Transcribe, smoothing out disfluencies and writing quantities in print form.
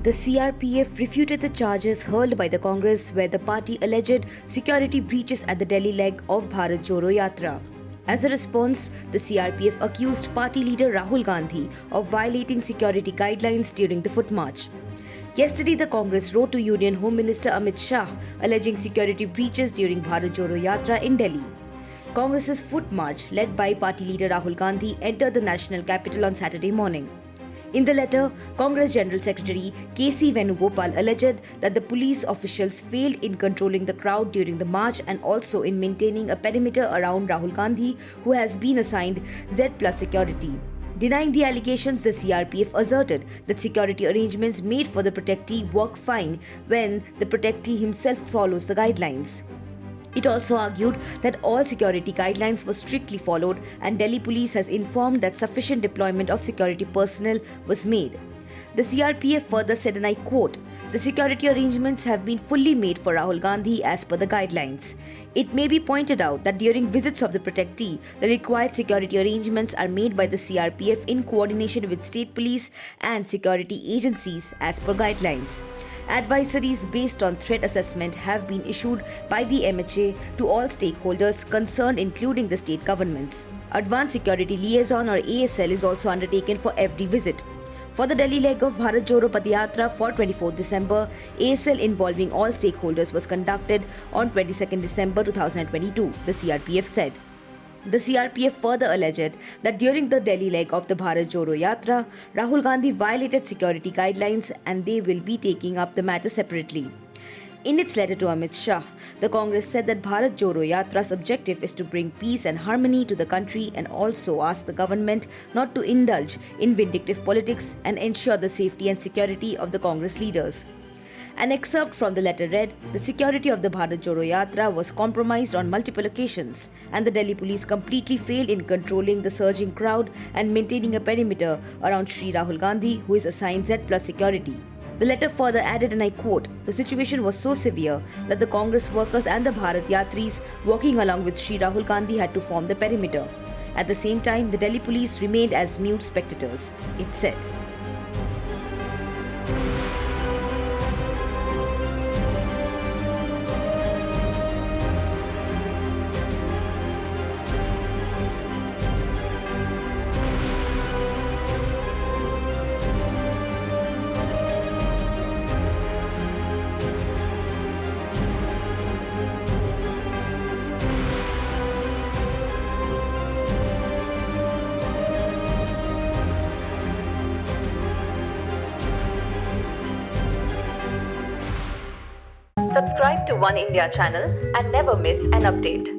The CRPF refuted the charges hurled by the Congress where the party alleged security breaches at the Delhi leg of Bharat Jodo Yatra. As a response, the CRPF accused party leader Rahul Gandhi of violating security guidelines during the foot march. Yesterday, the Congress wrote to Union Home Minister Amit Shah alleging security breaches during Bharat Jodo Yatra in Delhi. Congress's foot march, led by party leader Rahul Gandhi, entered the national capital on Saturday morning. In the letter, Congress General Secretary K.C. Venugopal alleged that the police officials failed in controlling the crowd during the march and also in maintaining a perimeter around Rahul Gandhi, who has been assigned Z+ security. Denying the allegations, the CRPF asserted that security arrangements made for the protectee work fine when the protectee himself follows the guidelines. It also argued that all security guidelines were strictly followed and Delhi police has informed that sufficient deployment of security personnel was made. The CRPF further said, and I quote, "The security arrangements have been fully made for Rahul Gandhi as per the guidelines. It may be pointed out that during visits of the protectee, the required security arrangements are made by the CRPF in coordination with state police and security agencies as per guidelines. Advisories based on threat assessment have been issued by the MHA to all stakeholders concerned, including the state governments. Advanced Security Liaison or ASL is also undertaken for every visit. For the Delhi leg of Bharat Jodo Padayatra for 24 December, ASL involving all stakeholders was conducted on 22 December 2022, the CRPF said. The CRPF further alleged that during the Delhi leg of the Bharat Jodo Yatra, Rahul Gandhi violated security guidelines and they will be taking up the matter separately. In its letter to Amit Shah, the Congress said that Bharat Jodo Yatra's objective is to bring peace and harmony to the country and also asked the government not to indulge in vindictive politics and ensure the safety and security of the Congress leaders. An excerpt from the letter read, "The security of the Bharat Jodo Yatra was compromised on multiple occasions and the Delhi police completely failed in controlling the surging crowd and maintaining a perimeter around Shri Rahul Gandhi, who is assigned Z+ security." The letter further added, and I quote, "The situation was so severe that the Congress workers and the Bharat Yatris walking along with Shri Rahul Gandhi had to form the perimeter. At the same time, the Delhi police remained as mute spectators," it said. Subscribe to One India channel and never miss an update.